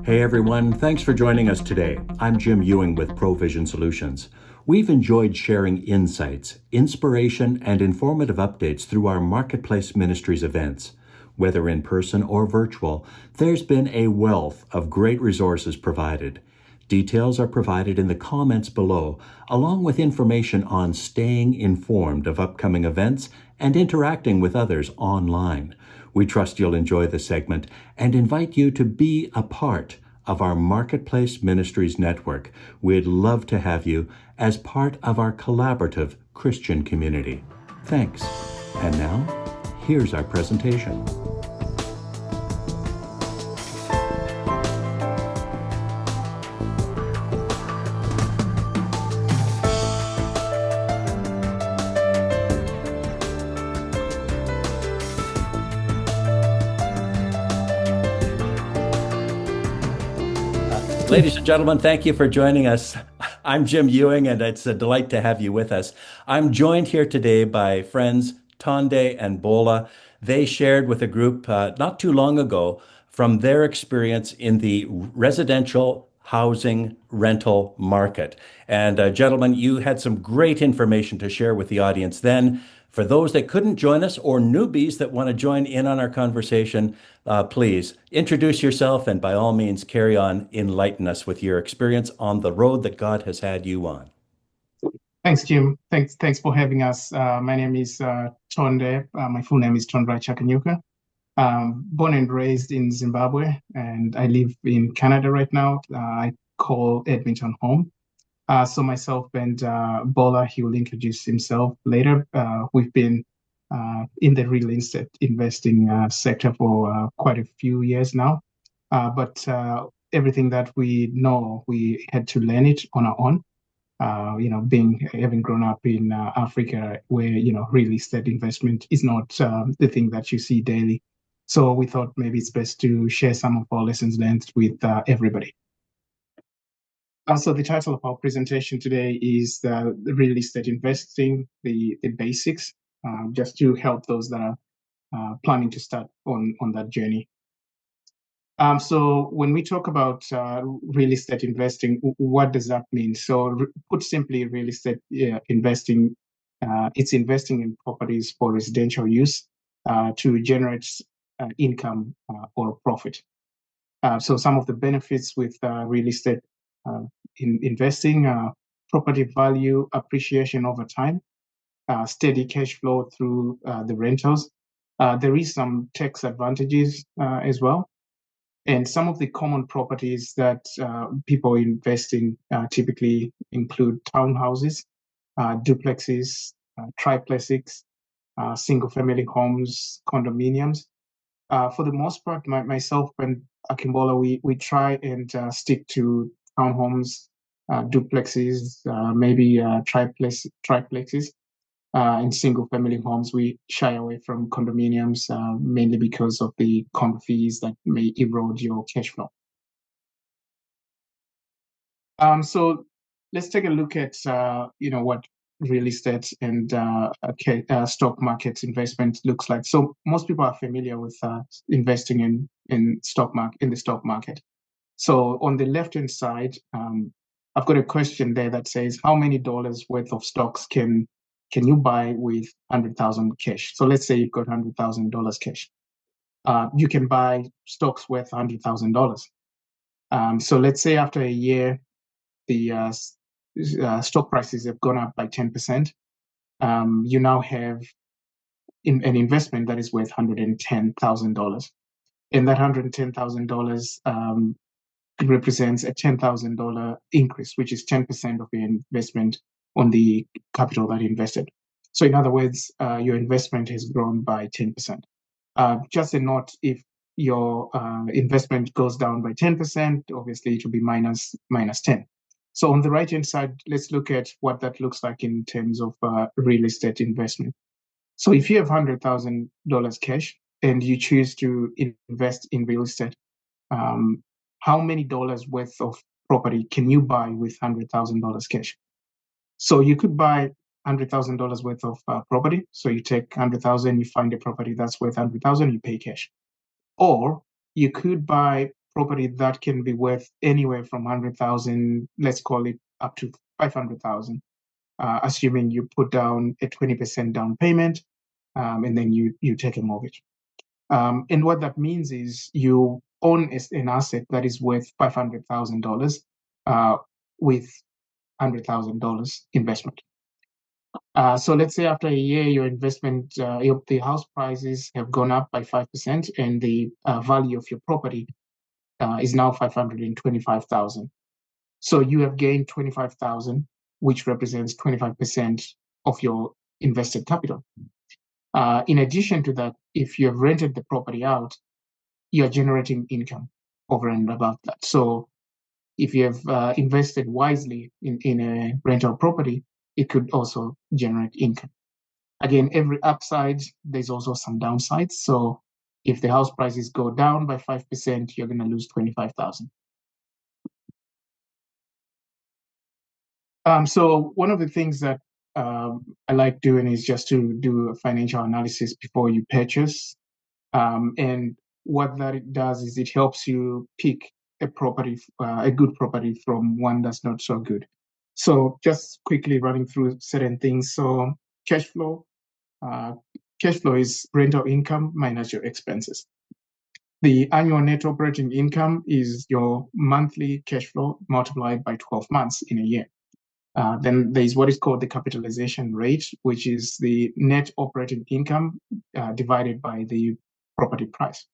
Hey everyone, thanks for joining us today. I'm Jim Ewing with Provision Solutions. We've enjoyed sharing insights, inspiration, and informative updates through our Marketplace Ministries events. Whether in person or virtual, there's been a wealth of great resources provided. Details are provided in the comments below, along with information on staying informed of upcoming events and interacting with others online. We trust you'll enjoy the segment and invite you to be a part of our Marketplace Ministries Network. We'd love to have you as part of our collaborative Christian community. Thanks. And now, here's our presentation. Ladies and gentlemen, thank you for joining us. I'm Jim Ewing, and it's a delight to have you with us. I'm joined here today by friends Tonde and Bola. They shared with a group not too long ago from their experience in the residential housing rental market. And gentlemen, you had some great information to share with the audience then. For those that couldn't join us or newbies that want to join in on our conversation, please introduce yourself and by all means carry on, enlighten us with your experience on the road that God has had you on. Thanks, Jim. Thanks for having us. My name is Tonde. My full name is Tondra Chakanyuka. Born and raised in Zimbabwe, and I live in Canada right now. I call Edmonton home. So myself and Bola, he will introduce himself later. We've been in the real estate investing sector for quite a few years now. But everything that we know, we had to learn it on our own. Having grown up in Africa, where real estate investment is not the thing that you see daily. So we thought maybe it's best to share some of our lessons learned with everybody. So the title of our presentation today is the real estate investing, the basics, just to help those that are planning to start on that journey. So when we talk about real estate investing, what does that mean? So put simply, real estate investing, it's investing in properties for residential use to generate income or profit. So some of the benefits with real estate in investing, property value appreciation over time, steady cash flow through the rentals. There is some tax advantages as well. And some of the common properties that people invest in typically include townhouses, duplexes, triplexes, single-family homes, condominiums. For the most part, myself and Akimbola, we try and stick to townhomes, duplexes, maybe triplexes. In single-family homes, we shy away from condominiums, mainly because of the condo fees that may erode your cash flow. So let's take a look at what real estate and stock market investment looks like. So most people are familiar with investing in the stock market. So on the left-hand side, I've got a question there that says, how many dollars worth of stocks can you buy with 100,000 cash? So let's say you've got $100,000 cash. You can buy stocks worth $100,000. So let's say after a year, the stock prices have gone up by 10%. You now have an investment that is worth $110,000. And that $110,000 represents a $10,000 increase, which is 10% of your investment on the capital that you invested. So in other words, your investment has grown by 10%. Just a note, if your investment goes down by 10%, obviously it will be minus 10. So on the right-hand side, let's look at what that looks like in terms of real estate investment. So if you have $100,000 cash and you choose to invest in real estate, how many dollars worth of property can you buy with $100,000 cash? So you could buy $100,000 worth of property. So you take 100,000, you find a property that's worth 100,000, you pay cash. Or you could buy property that can be worth anywhere from 100,000, let's call it up to 500,000, assuming you put down a 20% down payment, and then you take a mortgage. And what that means is you own an asset that is worth $500,000 with $100,000 investment. So let's say after a year, your investment, the house prices have gone up by 5%, and the value of your property is now 525,000. So you have gained 25,000, which represents 25% of your invested capital. In addition to that, if you have rented the property out, you're generating income over and above that. So if you have invested wisely in a rental property, it could also generate income. Again, every upside, there's also some downsides. So if the house prices go down by 5%, you're going to lose 25,000. So one of the things that I like doing is just to do a financial analysis before you purchase. And what that does is it helps you pick a property, a good property from one that's not so good. So just quickly running through certain things. So cash flow. Cash flow is rental income minus your expenses. The annual net operating income is your monthly cash flow multiplied by 12 months in a year. Then there's what is called the capitalization rate, which is the net operating income divided by the property price.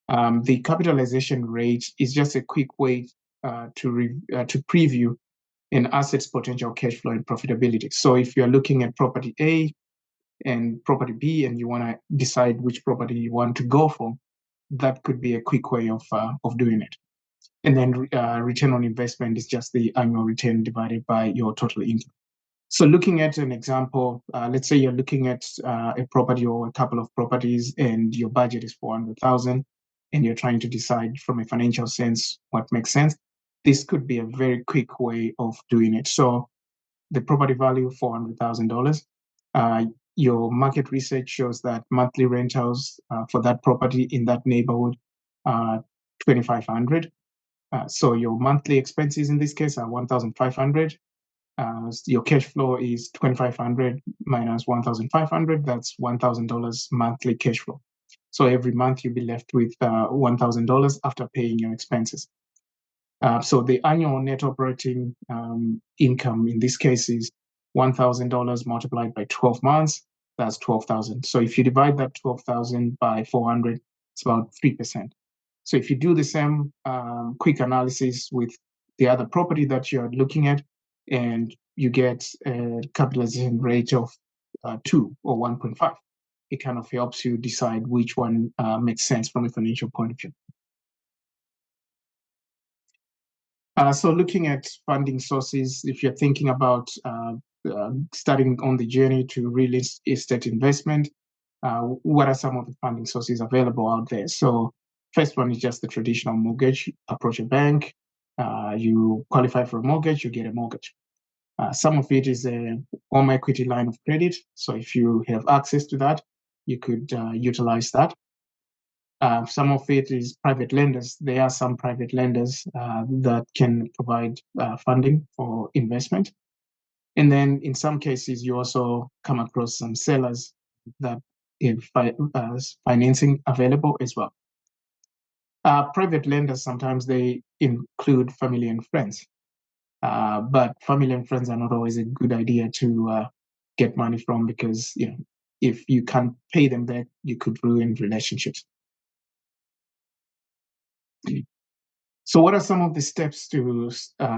The capitalization rate is just a quick way to preview an asset's potential cash flow and profitability. So if you're looking at property A and property B, and you want to decide which property you want to go for, that could be a quick way of doing it. And then return on investment is just the annual return divided by your total income. So looking at an example, let's say you're looking at a property or a couple of properties, and your budget is 400,000, and you're trying to decide from a financial sense what makes sense. This could be a very quick way of doing it. So the property value, $400,000. Your market research shows that monthly rentals for that property in that neighborhood are 2,500. So your monthly expenses in this case are 1,500. Your cash flow is 2,500 minus 1,500. That's $1,000 monthly cash flow. So every month you'll be left with $1,000 after paying your expenses. So the annual net operating income in this case is $1,000 multiplied by 12 months. That's 12,000. So if you divide that 12,000 by 400, it's about 3%. So if you do the same quick analysis with the other property that you're looking at, and you get a capitalization rate of 2 or 1.5, it kind of helps you decide which one makes sense from a financial point of view. So looking at funding sources, if you're thinking about starting on the journey to real estate investment, what are some of the funding sources available out there? So first one is just the traditional mortgage. Approach a bank, you qualify for a mortgage, you get a mortgage. Some of it is a home equity line of credit. So if you have access to that, you could utilize that. Some of it is private lenders. There are some private lenders that can provide funding for investment. And then in some cases, you also come across some sellers that have financing available as well. Private lenders, sometimes they include family and friends. But family and friends are not always a good idea to get money from, because if you can't pay them back, you could ruin relationships. So what are some of the steps to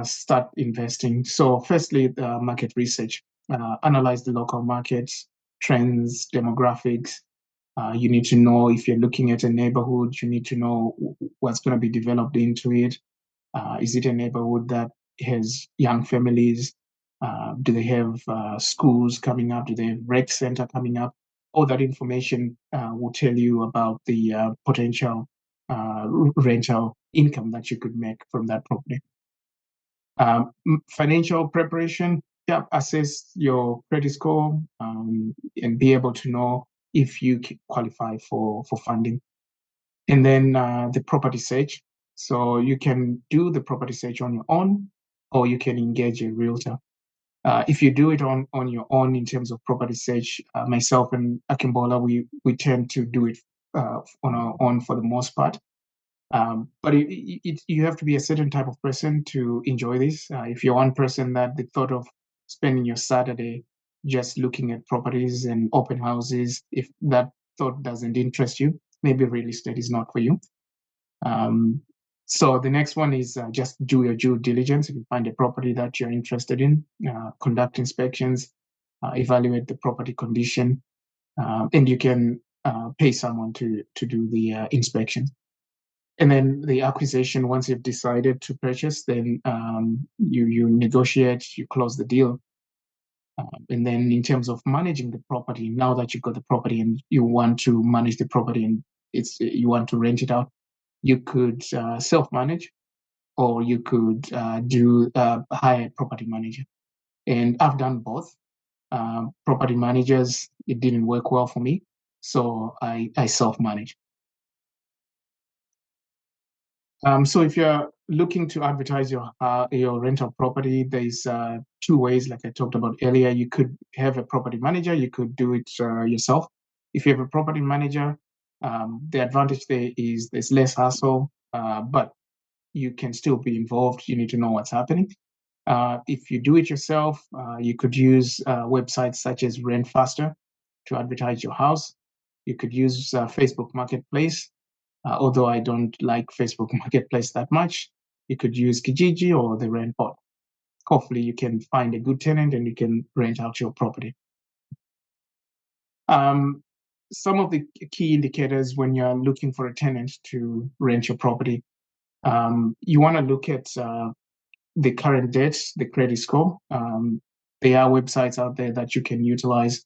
start investing? So firstly, the market research. Analyze the local markets, trends, demographics. You need to know, if you're looking at a neighborhood, you need to know what's going to be developed into it. Is it a neighborhood that has young families? Do they have schools coming up? Do they have rec center coming up? All that information will tell you about the potential rental income that you could make from that property. Financial preparation, assess your credit score and be able to know if you qualify for funding. And then the property search. So you can do the property search on your own, or you can engage a realtor. If you do it on your own in terms of property search, myself and Akimbola, we tend to do it on our own for the most part. But you have to be a certain type of person to enjoy this. If you're one person that the thought of spending your Saturday just looking at properties and open houses, if that thought doesn't interest you, maybe real estate is not for you. So the next one is just do your due diligence. If you find a property that you're interested in, conduct inspections, evaluate the property condition, and you can pay someone to do the inspection. And then the acquisition, once you've decided to purchase, then you negotiate, you close the deal. And then in terms of managing the property, now that you've got the property and you want to manage the property and you want to rent it out, you could self-manage, or you could hire a property manager. And I've done both. Property managers, it didn't work well for me, so I self-manage. So if you're looking to advertise your rental property, there's two ways, like I talked about earlier. You could have a property manager, you could do it yourself. If you have a property manager, the advantage there is there's less hassle, but you can still be involved. You need to know what's happening. If you do it yourself, you could use websites such as Rent Faster to advertise your house. You could use Facebook Marketplace. Although I don't like Facebook Marketplace that much, you could use Kijiji or the rent bot. Hopefully you can find a good tenant and you can rent out your property. Some of the key indicators when you're looking for a tenant to rent your property, you want to look at the current debt, the credit score. There are websites out there that you can utilize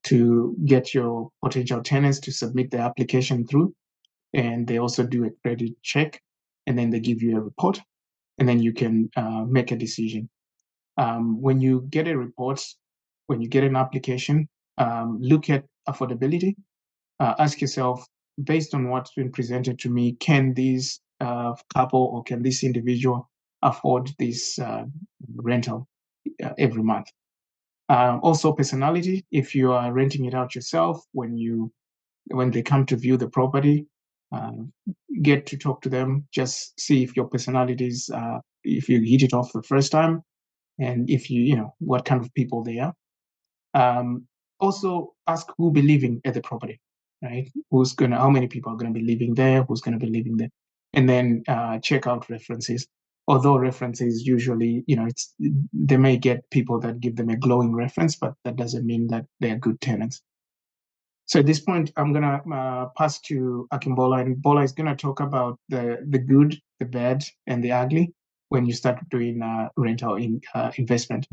to get your potential tenants to submit their application through. And they also do a credit check, and then they give you a report, and then you can make a decision. When you get a report, when you get an application, look at affordability. Ask yourself, based on what's been presented to me, can this couple or can this individual afford this rental every month? Also, personality. If you are renting it out yourself, when they come to view the property, get to talk to them, just see if your personalities, if you hit it off the first time, and if you know what kind of people they are. Also ask who be living at the property, right? How many people are gonna be living there, who's gonna be living there, and then check out references. Although references usually, they may get people that give them a glowing reference, but that doesn't mean that they're good tenants. So at this point, I'm gonna pass to Akimbola, and Bola is gonna talk about the good, the bad, and the ugly when you start doing rental investment.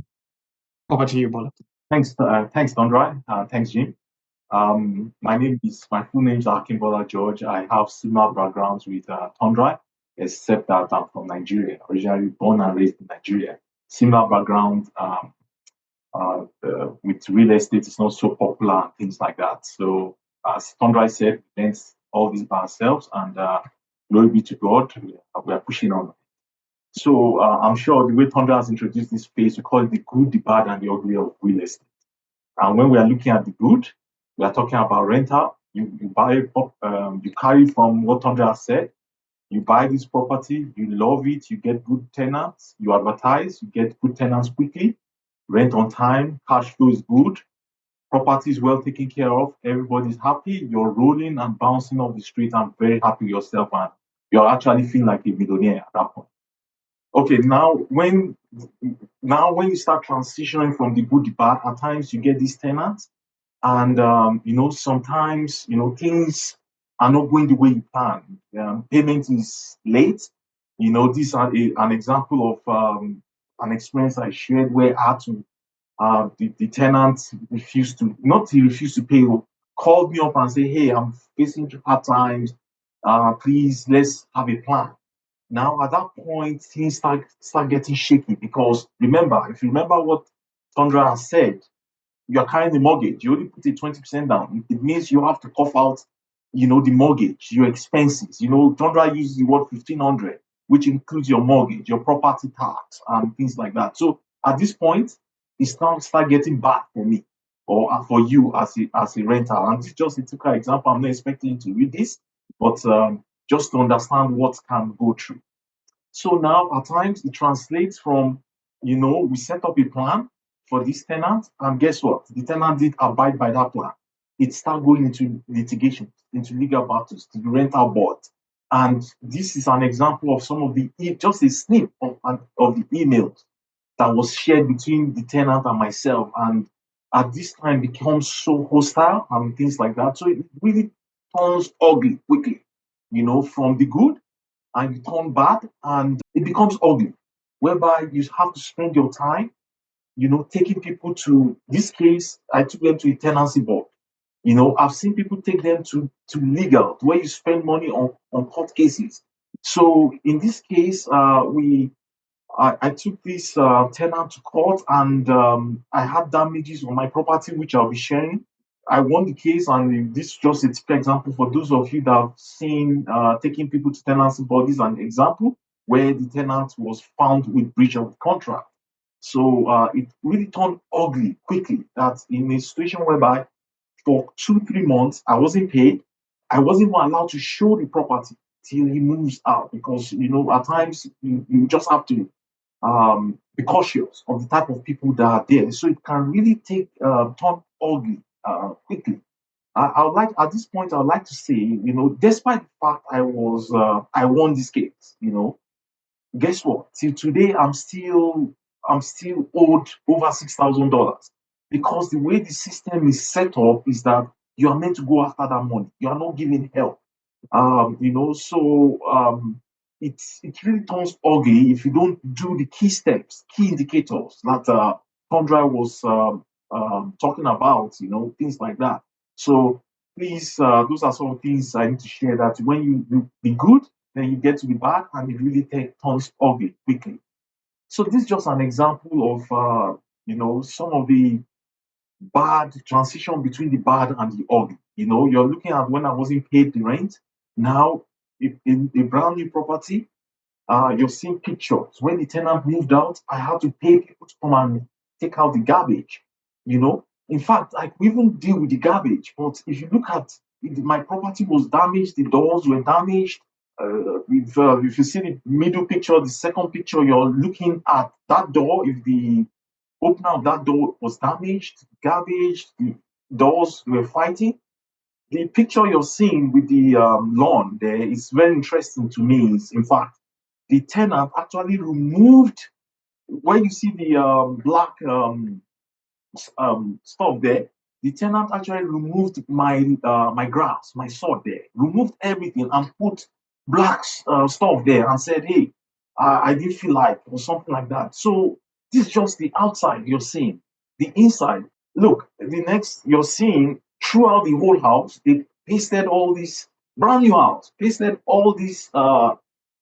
Over to you, Bola. Thanks, Tondra. Thanks, Jim. My full name is Akimbola George. I have similar backgrounds with Tondra, except that I'm from Nigeria, originally born and raised in Nigeria. Similar background with real estate is not so popular and things like that. So, as Tondra said, we learned all this by ourselves, and glory be to God, we are pushing on. So, I'm sure the way Tondra has introduced this space, we call it the good, the bad, and the ugly of real estate. And when we are looking at the good, we are talking about rental. You buy, you carry from what Tondra has said. You buy this property, you love it, you get good tenants, you advertise, you get good tenants quickly, rent on time, cash flow is good, property is well taken care of, everybody's happy, you're rolling and bouncing off the street and very happy yourself, and you're actually feeling like a millionaire at that point. Okay, now when you start transitioning from the good to bad, at times you get these tenants, and sometimes things are not going the way you plan. Payment is late. These are an example of an experience I shared where I had to the tenant refused to not he refused to pay, called me up and say, "Hey, I'm facing hard times. Please let's have a plan." Now, at that point, things start getting shaky because if you remember what Sandra has said, you are carrying the mortgage. You only put a 20% down. It means you have to cough out the mortgage, your expenses. Tundra uses the word 1,500, which includes your mortgage, your property tax, and things like that. So at this point, it's now start getting bad for me or for you as a renter. And this is just a typical example. I'm not expecting you to read this, but just to understand what can go through. So now at times it translates from, we set up a plan for this tenant, and guess what? The tenant did abide by that plan. It started going into litigation, into legal battles, to the rental board. And this is an example of some of just a snip of the emails that was shared between the tenant and myself. And at this time becomes so hostile and things like that. So it really turns ugly quickly, from the good, and you turn bad, and it becomes ugly, whereby you have to spend your time, taking people to this case. I took them to a tenancy board. I've seen people take them to legal, where you spend money on court cases. So in this case, I took this tenant to court, and I had damages on my property, which I'll be sharing. I won the case, and this is just a typical example for those of you that have seen taking people to tenancy bodies, an example where the tenant was found with breach of contract. So it really turned ugly quickly. That in a situation whereby for 2, 3 months I wasn't paid, I wasn't even allowed to show the property till he moves out, because at times you just have to be cautious of the type of people that are there. So it can really take turn ugly quickly. I would like at this point I would like to say, despite the fact I won this case, guess what? Till today I'm still owed over $6,000, because the way the system is set up is that you are meant to go after that money. You are not giving help. So it really turns ugly if you don't do the key steps, key indicators that Tundra was talking about, things like that. So please, those are some of the things I need to share, that when you do the good, then you get to the bad, and it really turns ugly quickly. So this is just an example of some of the bad transition between the bad and the ugly. You're looking at when I wasn't paid the rent. Now, in a brand new property, you're seeing pictures. When the tenant moved out, I had to pay people to come and take out the garbage. In fact, I could even deal with the garbage. But if you look at my property was damaged, the doors were damaged. If you see the middle picture, the second picture, you're looking at that door. If the opener of that door was damaged, garbage, the doors were fighting. The picture you're seeing with the lawn there is very interesting to me. In fact, the tenant actually removed, where you see the black stuff there. The tenant actually removed my grass, my sod there, removed everything and put black stuff there, and said, "Hey, I didn't feel like," or something like that. So this is just the outside you're seeing. The inside, look, the next you're seeing throughout the whole house. They pasted all this brand new house, pasted all this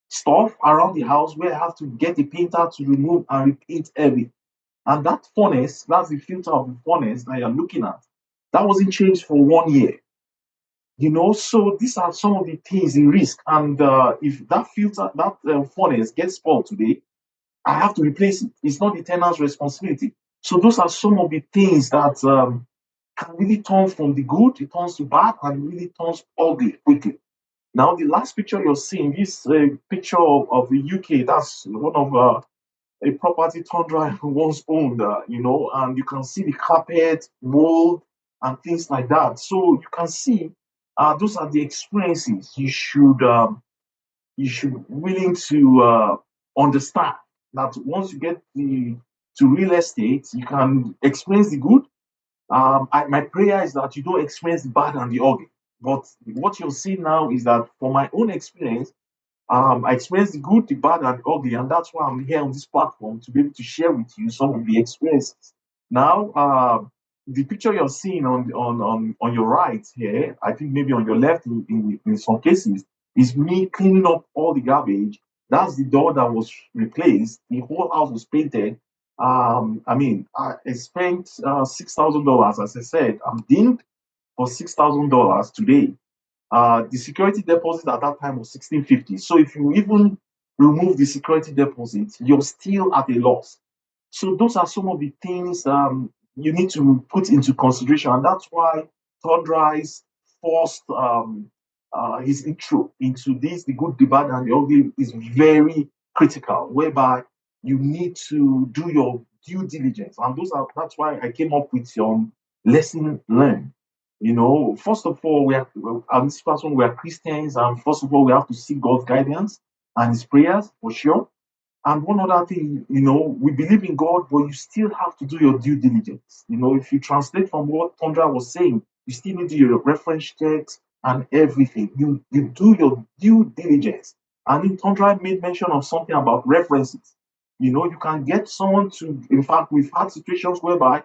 stuff around the house, where I have to get a painter to remove and repaint everything. And that furnace, that's the filter of the furnace that you're looking at, that wasn't changed for 1 year. So these are some of the things in risk. And if that filter, that furnace gets spoiled today, I have to replace it. It's not the tenant's responsibility. So those are some of the things that can really turn from the good, it turns to bad, and really turns ugly quickly. Now, the last picture you're seeing, this picture of the UK, that's one of a property Tundra once owned, and you can see the carpet, mold, and things like that. So you can see those are the experiences you should willing to understand, that once you get to real estate, you can experience the good. My prayer is that you don't experience the bad and the ugly. But what you'll see now is that, from my own experience, I experienced the good, the bad, and the ugly, and that's why I'm here on this platform, to be able to share with you some of the experiences. Now, the picture you're seeing on your right here, I think maybe on your left in some cases, is me cleaning up all the garbage. That's the door that was replaced. The whole house was painted. I spent $6,000, as I said. I'm dinged for $6,000 today. The security deposit at that time was 1650. So if you even remove the security deposit, you're still at a loss. So those are some of the things you need to put into consideration, and that's why Todrice forced his intro into this, the good, the bad, and the ugly is very critical, whereby you need to do your due diligence, and that's why I came up with lesson learned. First of all, this person, we are Christians, and first of all, we have to seek God's guidance and His prayers for sure. And one other thing, we believe in God, but you still have to do your due diligence. If you translate from what Tondra was saying, you still need to do your reference checks and everything. You do your due diligence. And then Tondra made mention of something about references. You can get someone to, in fact, we've had situations whereby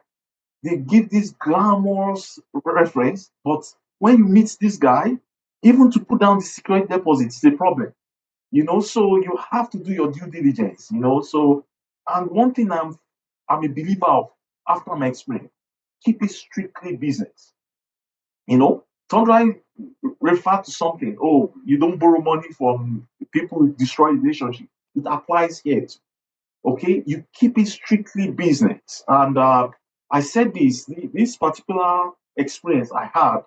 they give this glamorous reference, but when you meet this guy, even to put down the security deposit is a problem. So you have to do your due diligence. So, and one thing I'm a believer of after my experience, keep it strictly business. Tondra refer to something, oh, you don't borrow money from people who destroy relationship. It applies here too. Okay, you keep it strictly business. And I said this particular experience I had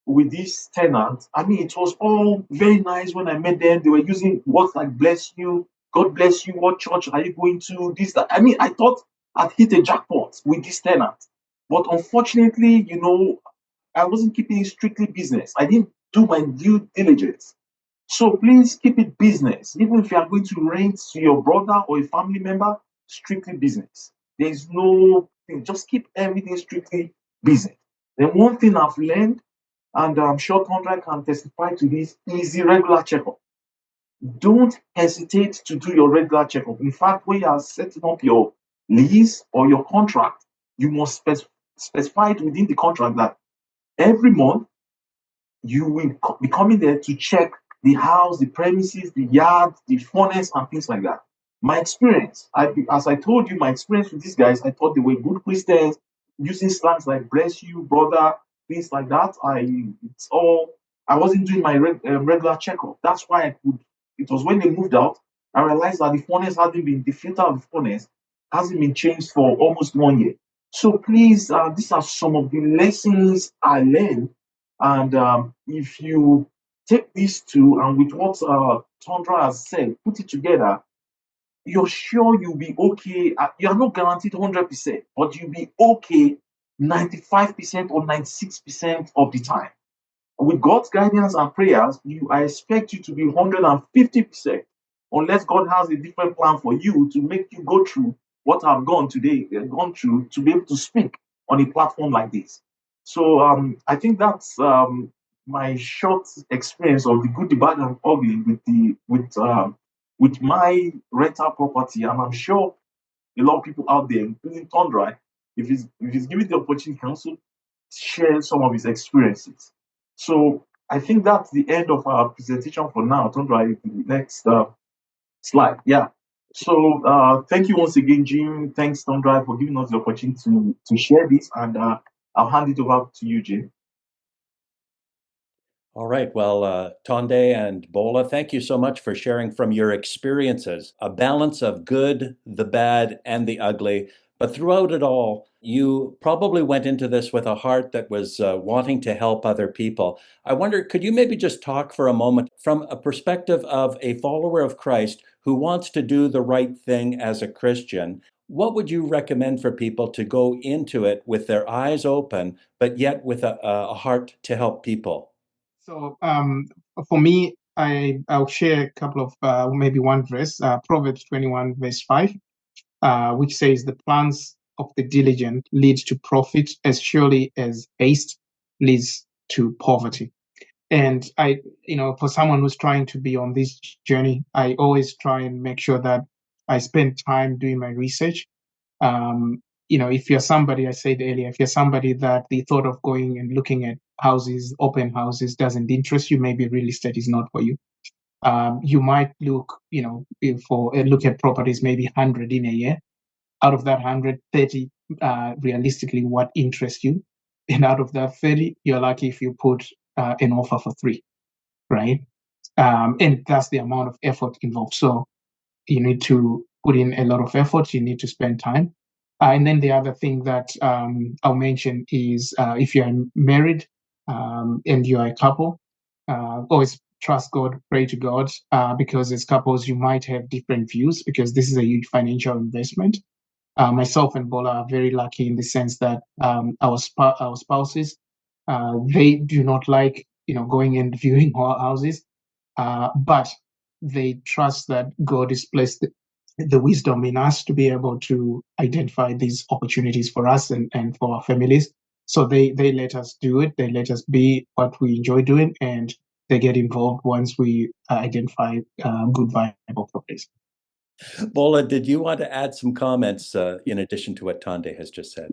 with this tenant. I mean, it was all very nice when I met them. They were using words like bless you, God bless you, what church are you going to? This, that. I mean, I thought I'd hit a jackpot with this tenant. But unfortunately, I wasn't keeping it strictly business. I didn't do my due diligence. So please keep it business. Even if you are going to rent to your brother or a family member, strictly business. There's no thing. Just keep everything strictly business. Then one thing I've learned, and I'm sure Conrad can testify to this, is the regular checkup. Don't hesitate to do your regular checkup. In fact, when you are setting up your lease or your contract, you must specify it within the contract that every month you will be coming there to check the house, the premises, the yard, the furnace, and things like that. My experience, as I told you, my experience with these guys, I thought they were good Christians, using slangs like "bless you, brother," things like that. I wasn't doing my regular checkup. That's why I could. It was when they moved out, I realized that the filter of the furnace hasn't been changed for almost 1 year. So please, these are some of the lessons I learned, and if you take these two and with what Tondra has said, put it together, you're sure you'll be okay. You're not guaranteed 100%, but you'll be okay 95% or 96% of the time. With God's guidance and prayers, I expect you to be 150%, unless God has a different plan for you to make you go through what I've gone through to be able to speak on a platform like this. So I think that's my short experience of the good, the bad, and ugly with my rental property, and I'm sure a lot of people out there, including Tondra, if he's given the opportunity, can also share some of his experiences. So I think that's the end of our presentation for now. Tondra, the next slide. Yeah. So thank you once again, Jim. Thanks, Tondra, for giving us the opportunity to share this, and I'll hand it over to you, Jim. All right. Well, Tonde and Bola, thank you so much for sharing from your experiences, a balance of good, the bad, and the ugly. But throughout it all, you probably went into this with a heart that was wanting to help other people. I wonder, could you maybe just talk for a moment from a perspective of a follower of Christ who wants to do the right thing as a Christian? What would you recommend for people to go into it with their eyes open, but yet with a heart to help people? So for me, I'll share a couple of maybe one verse, Proverbs 21 verse 5, which says the plans of the diligent lead to profit as surely as haste leads to poverty. And for someone who's trying to be on this journey, I always try and make sure that I spend time doing my research. If you're somebody, I said earlier, if you're somebody that the thought of going and looking at houses, open houses, doesn't interest you, maybe real estate is not for you. You might look, look at properties, maybe 100 in a year. Out of that 130, realistically, what interests you? And out of that 30, you're lucky if you put an offer for 3. right? And that's the amount of effort involved. So you need to put in a lot of effort. You need to spend time. And then the other thing that I'll mention is if you're married and you're a couple, always trust God, pray to God, because as couples, you might have different views because this is a huge financial investment. Myself and Bola are very lucky in the sense that our spouses, they do not like going and viewing our houses, but they trust that God has placed the wisdom in us to be able to identify these opportunities for us and for our families. So they let us do it. They let us be what we enjoy doing, and they get involved once we identify good viable properties. Bola, did you want to add some comments in addition to what Tande has just said?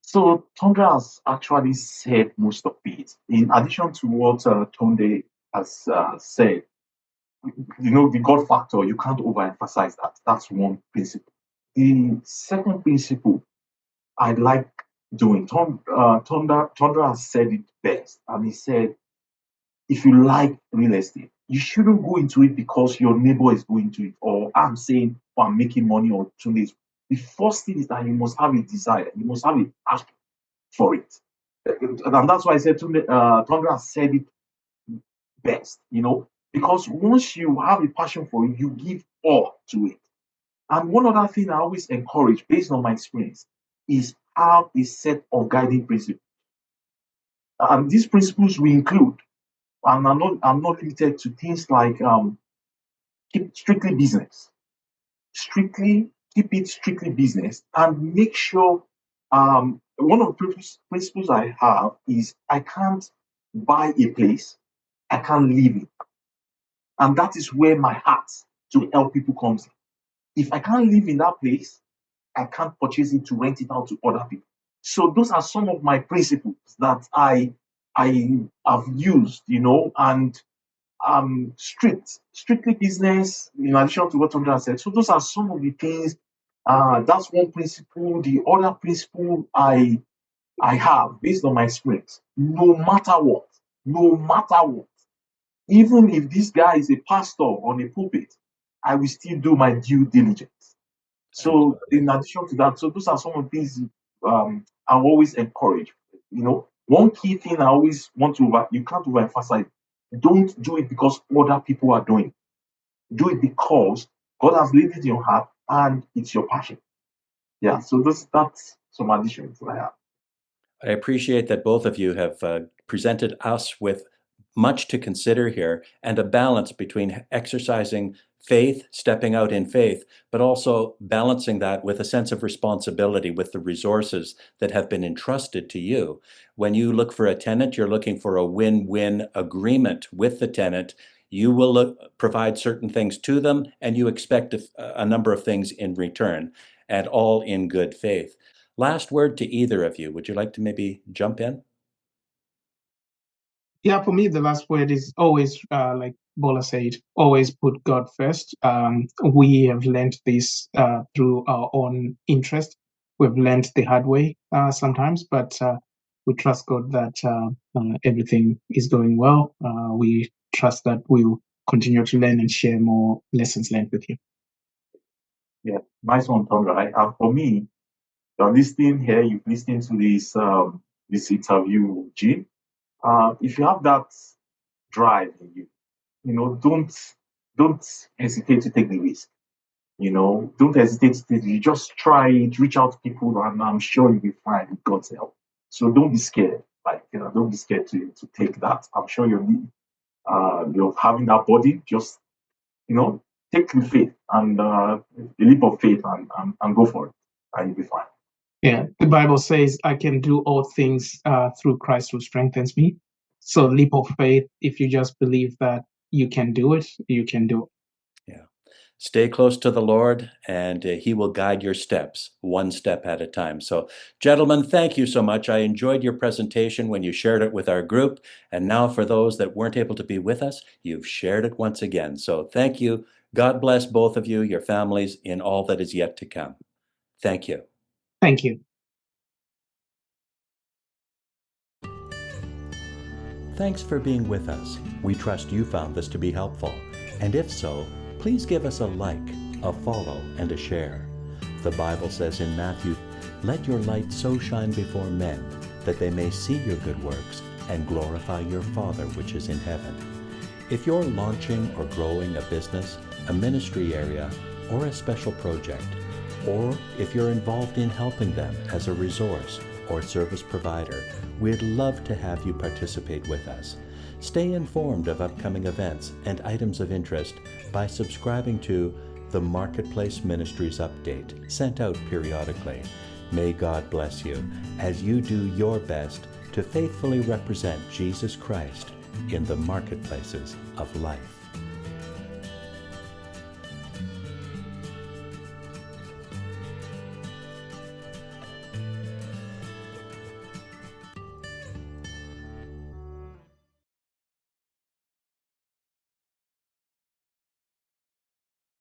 So Tondra has actually said most of it. In addition to what Tonde has said, the God factor, you can't overemphasize that. That's one principle. The second principle I like doing, Tondra has said it best, and he said, if you like real estate, you shouldn't go into it because your neighbor is going to it, or I'm saying, I'm making money, or Tunde. The first thing is that you must have a desire, you must have a passion for it. And that's why I said Tondra has said it best, because once you have a passion for it, you give all to it. And one other thing I always encourage, based on my experience, is have a set of guiding principles. And these principles will include, and I'm not limited to things like keep strictly business, keep it strictly business, and make sure. One of the principles I have is I can't buy a place, I can't live it, and that is where my heart to help people comes in. If I can't live in that place, I can't purchase it to rent it out to other people. So those are some of my principles that I have used, and strictly business, in addition to what Andrea said. So those are some of the things. That's one principle. The other principle I have based on my experience, no matter what, even if this guy is a pastor on a pulpit, I will still do my due diligence. So in addition to that, so those are some of the things I always encourage. One key thing I always want to you can't overemphasize. Don't do it because other people are doing it. Do it because God has laid it in your heart and it's your passion. Yeah. So that's some additions I have. I appreciate that both of you have presented us with much to consider here and a balance between exercising faith, stepping out in faith, but also balancing that with a sense of responsibility with the resources that have been entrusted to you. When you look for a tenant, you're looking for a win-win agreement with the tenant. You will provide certain things to them, and you expect a number of things in return, and all in good faith. Last word to either of you. Would you like to maybe jump in? Yeah, for me, the last word is always, like Bola said, always put God first. We have learned this through our own interest. We've learned the hard way sometimes, but we trust God that everything is going well. We trust that we'll continue to learn and share more lessons learned with you. Yeah, nice one, Tom. Right? For me, you're listening here, you've listened to this interview, Jim. If you have that drive in you, don't hesitate to take the risk. Don't hesitate to take it. Just try it, reach out to people, and I'm sure you'll be fine with God's help. So don't be scared. Don't be scared to take that. I'm sure you're having that body. Just take the faith and the leap of faith and go for it, and you'll be fine. Yeah, the Bible says, I can do all things through Christ who strengthens me. So leap of faith, if you just believe that you can do it, you can do it. Yeah. Stay close to the Lord, and He will guide your steps, one step at a time. So, gentlemen, thank you so much. I enjoyed your presentation when you shared it with our group. And now, for those that weren't able to be with us, you've shared it once again. So, thank you. God bless both of you, your families, in all that is yet to come. Thank you. Thank you. Thanks for being with us. We trust you found this to be helpful. And if so, please give us a like, a follow, and a share. The Bible says in Matthew, "Let your light so shine before men, that they may see your good works and glorify your Father which is in heaven." If you're launching or growing a business, a ministry area, or a special project, or if you're involved in helping them as a resource or service provider, we'd love to have you participate with us. Stay informed of upcoming events and items of interest by subscribing to the Marketplace Ministries Update, sent out periodically. May God bless you as you do your best to faithfully represent Jesus Christ in the marketplaces of life.